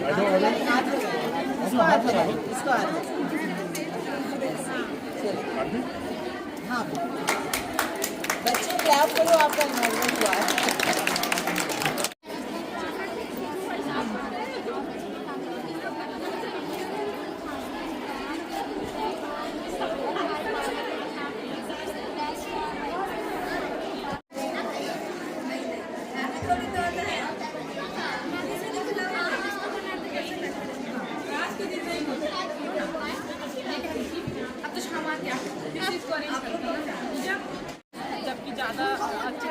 इसको हाथ लगाओ, इसको हाथ लगाओ। हाँ बच्चे क्लैप करो, आपका इन्वॉल्वमेंट हुआ है। जबकि ज़्यादा अच्छे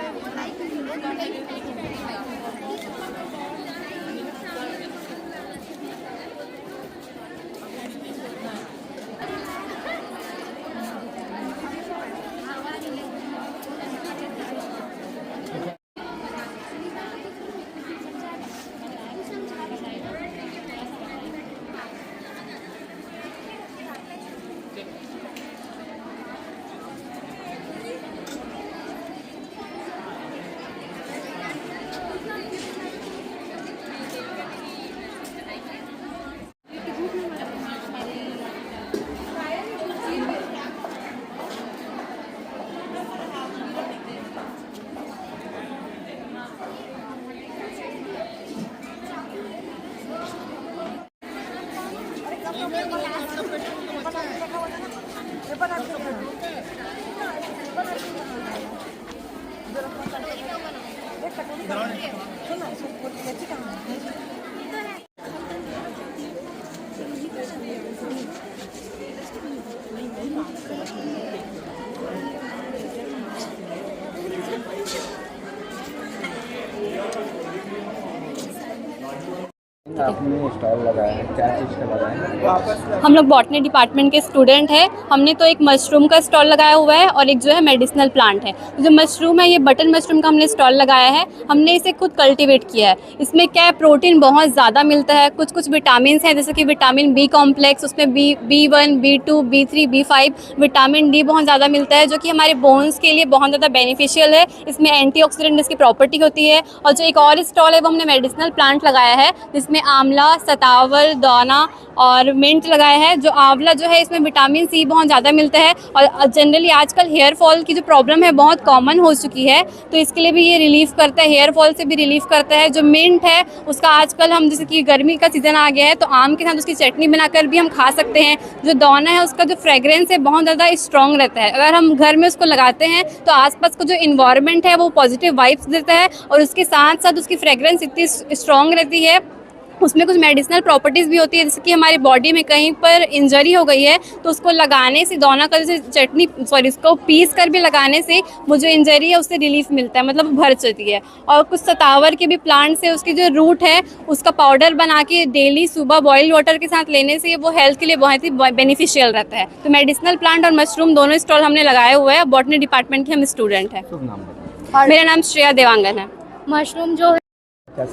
आपने स्टॉल लगाया है, क्या चीज़ का लगाया है? हम लोग बॉटनी डिपार्टमेंट के स्टूडेंट हैं। हमने तो एक मशरूम का स्टॉल लगाया हुआ है और एक जो है मेडिसिनल प्लांट है। जो मशरूम है, ये बटन मशरूम का हमने स्टॉल लगाया है। हमने इसे खुद कल्टीवेट किया है। इसमें क्या है, प्रोटीन बहुत ज़्यादा मिलता है। कुछ विटामिन हैं, जैसे कि विटामिन बी कॉम्प्लेक्स, उसमें B1, B2, B3, B5, vitamin D बहुत ज़्यादा मिलता है, जो कि हमारे बोन्स के लिए बहुत ज़्यादा बेनिफिशियल है। इसमें एंटीऑक्सीडेंट इसकी प्रॉपर्टी होती है। और जो एक और स्टॉल है, वो हमने मेडिसिनल प्लांट लगाया है, जिसमें आंवला, सतावल, दौना और मिंट लगाया है। जो आंवला जो है, इसमें विटामिन सी बहुत ज़्यादा मिलता है। और जनरली आजकल हेयर फॉल की जो प्रॉब्लम है बहुत कॉमन हो चुकी है, तो इसके लिए भी ये रिलीफ करता है, हेयर फॉल से भी रिलीफ करता है। जो मिंट है, उसका आजकल हम, जैसे कि गर्मी का सीज़न आ गया है, तो आम के साथ उसकी चटनी बनाकर भी हम खा सकते हैं। जो दौना है, उसका जो फ्रेगरेंस है बहुत ज़्यादा स्ट्रॉन्ग रहता है। अगर हम घर में उसको लगाते हैं तो आसपास का जो इन्वायरमेंट है वो पॉजिटिव वाइब्स देता है, और उसके साथ साथ उसकी फ्रेगरेंस इतनी स्ट्रॉन्ग रहती है। उसमें कुछ मेडिसिनल प्रॉपर्टीज़ भी होती है, जैसे कि हमारी बॉडी में कहीं पर इंजरी हो गई है, तो उसको लगाने से, दौना का जैसे चटनी, इसको पीस कर भी लगाने से वो जो इंजरी है उससे रिलीफ मिलता है, मतलब भर जाती है। और कुछ सतावर के भी प्लांट से उसकी जो रूट है, उसका पाउडर बना के डेली सुबह बॉइल्ड वाटर के साथ लेने से वो हेल्थ के लिए बहुत ही बेनिफिशियल रहता है। तो मेडिसिनल प्लांट और मशरूम दोनों स्टॉल हमने लगाए हुए हैं। बॉटनी डिपार्टमेंट के हम स्टूडेंट हैं। मेरा नाम श्रेया देवांगन है। मशरूम जो क्या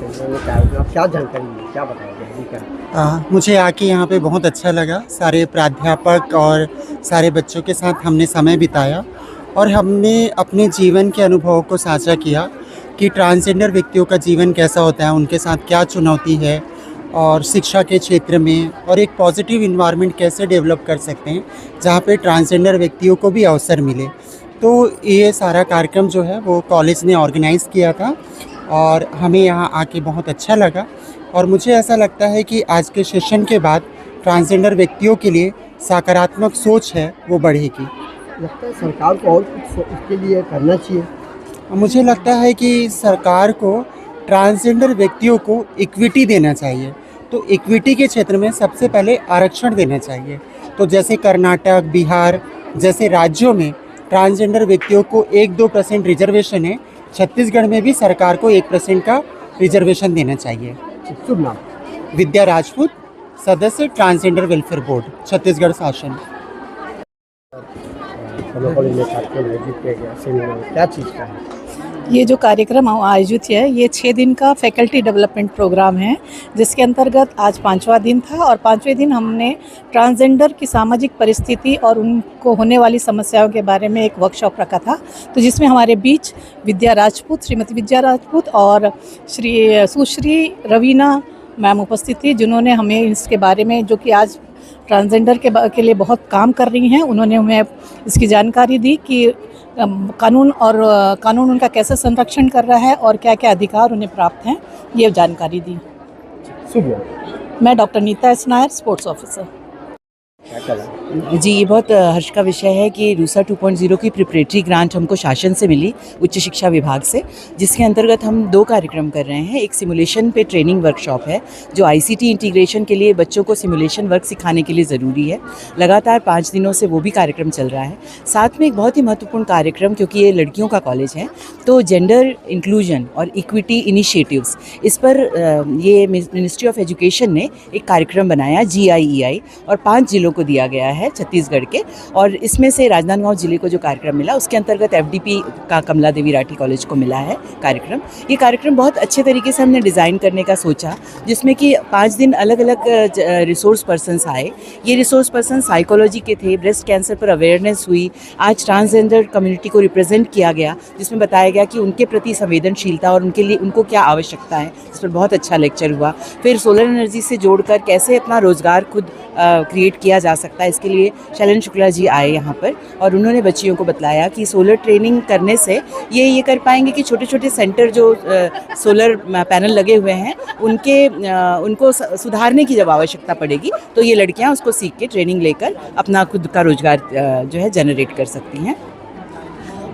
जानकारी है, क्या बताओगे? मुझे आके यहाँ पे बहुत अच्छा लगा। सारे प्राध्यापक और सारे बच्चों के साथ हमने समय बिताया और हमने अपने जीवन के अनुभवों को साझा किया कि ट्रांसजेंडर व्यक्तियों का जीवन कैसा होता है, उनके साथ क्या चुनौती है, और शिक्षा के क्षेत्र में और एक पॉजिटिव इन्वायरमेंट कैसे डेवलप कर सकते हैं जहाँ पे ट्रांसजेंडर व्यक्तियों को भी अवसर मिले। तो ये सारा कार्यक्रम जो है वो कॉलेज ने ऑर्गेनाइज़ किया था और हमें यहाँ आके बहुत अच्छा लगा। और मुझे ऐसा लगता है कि आज के सेशन के बाद ट्रांसजेंडर व्यक्तियों के लिए सकारात्मक सोच है वो बढ़ेगी। लगता है सरकार को और कुछ इसके लिए करना चाहिए। मुझे लगता है कि सरकार को ट्रांसजेंडर व्यक्तियों को इक्विटी देना चाहिए। तो इक्विटी के क्षेत्र में सबसे पहले आरक्षण देना चाहिए। तो जैसे कर्नाटक, बिहार जैसे राज्यों में ट्रांसजेंडर व्यक्तियों को 1-2% रिजर्वेशन है, छत्तीसगढ़ में भी सरकार को 1% का रिजर्वेशन देना चाहिए। शुभ नाम? विद्या राजपूत, सदस्य ट्रांसजेंडर वेलफेयर बोर्ड, छत्तीसगढ़ शासन। क्या चीज़ का है ये जो कार्यक्रम आयोजित है, ये 6 दिन का फैकल्टी डेवलपमेंट प्रोग्राम है, जिसके अंतर्गत आज 5वां दिन था। और 5वें दिन हमने ट्रांसजेंडर की सामाजिक परिस्थिति और उनको होने वाली समस्याओं के बारे में एक वर्कशॉप रखा था। तो जिसमें हमारे बीच विद्या राजपूत, श्रीमती विद्या राजपूत और सुश्री रवीना मैम उपस्थित थी, जिन्होंने हमें इसके बारे में, जो कि आज ट्रांसजेंडर के लिए बहुत काम कर रही हैं, उन्होंने हमें इसकी जानकारी दी कि कानून उनका कैसे संरक्षण कर रहा है और क्या क्या अधिकार उन्हें प्राप्त हैं, ये जानकारी दी। शुभ नाम। मैं doctor Neeta S Nair, sports officer. क्या कहना? जी, ये बहुत हर्ष का विषय है कि रूसा 2.0 की प्रिपरेटरी ग्रांट हमको शासन से मिली, उच्च शिक्षा विभाग से, जिसके अंतर्गत हम 2 कार्यक्रम कर रहे हैं। एक सिमुलेशन पे ट्रेनिंग वर्कशॉप है, जो ICT इंटीग्रेशन के लिए बच्चों को सिमुलेशन वर्क सिखाने के लिए ज़रूरी है। लगातार 5 दिनों से वो भी कार्यक्रम चल रहा है। साथ में एक बहुत ही महत्वपूर्ण कार्यक्रम, क्योंकि ये लड़कियों का कॉलेज है, तो जेंडर इंक्लूजन और इक्विटी इनिशिएटिव्स, इस पर ये मिनिस्ट्री ऑफ एजुकेशन ने एक कार्यक्रम बनाया GIEI, और 5 जिलों को दिया गया है छत्तीसगढ़ के, और इसमें से राजनांदगांव जिले को जो कार्यक्रम मिला, उसके अंतर्गत FDP का कमला देवी राठी कॉलेज को मिला है कार्यक्रम। ये कार्यक्रम बहुत अच्छे तरीके से हमने डिज़ाइन करने का सोचा, जिसमें कि 5 दिन अलग अलग रिसोर्स पर्सन्स आए। ये रिसोर्स पर्सन साइकोलॉजी के थे, ब्रेस्ट कैंसर पर अवेयरनेस हुई, आज ट्रांसजेंडर कम्युनिटी को रिप्रेजेंट किया गया, जिसमें बताया गया कि उनके प्रति संवेदनशीलता और उनके लिए उनको क्या आवश्यकता है, इस पर बहुत अच्छा लेक्चर हुआ। फिर सोलर एनर्जी से जोड़कर कैसे अपना रोज़गार खुद क्रिएट किया जा सकता है, इसके लिए शैलन शुक्ला जी आए यहाँ पर, और उन्होंने बच्चियों को बताया कि सोलर ट्रेनिंग करने से ये कर पाएंगे कि छोटे छोटे सेंटर जो सोलर पैनल लगे हुए हैं उनको सुधारने की जब आवश्यकता पड़ेगी, तो ये लड़कियाँ उसको सीख के ट्रेनिंग लेकर अपना खुद का रोजगार जो है जनरेट कर सकती हैं।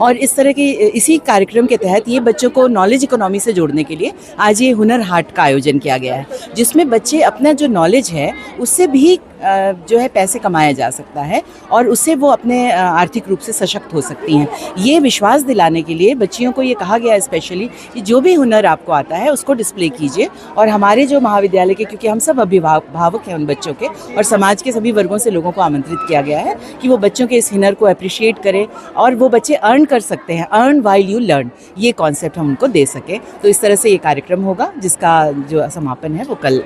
और इस तरह के इसी कार्यक्रम के तहत ये बच्चों को नॉलेज इकोनॉमी से जोड़ने के लिए आज ये हुनर हाट का आयोजन किया गया है, जिसमें बच्चे अपना जो नॉलेज है उससे भी जो है पैसे कमाया जा सकता है, और उससे वो अपने आर्थिक रूप से सशक्त हो सकती हैं। ये विश्वास दिलाने के लिए बच्चियों को ये कहा गया है स्पेशली कि जो भी हुनर आपको आता है उसको डिस्प्ले कीजिए, और हमारे जो महाविद्यालय के, क्योंकि हम सब अभिभावक हैं उन बच्चों के, और समाज के सभी वर्गों से लोगों को आमंत्रित किया गया है कि वो बच्चों के इस हुनर को अप्रिशिएट करें, और वो बच्चे अर्न कर सकते हैं, अर्न वाइल यू लर्न, ये कॉन्सेप्ट हम उनको दे सकें। तो इस तरह से ये कार्यक्रम होगा, जिसका जो समापन है वो कल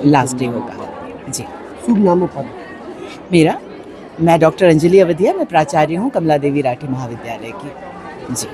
लास्ट डे होगा। जी, शुभ नाम और पद? मेरा, मैं डॉक्टर अंजलि अवधिया, मैं प्राचार्य हूँ कमला देवी राठी महाविद्यालय की। जी।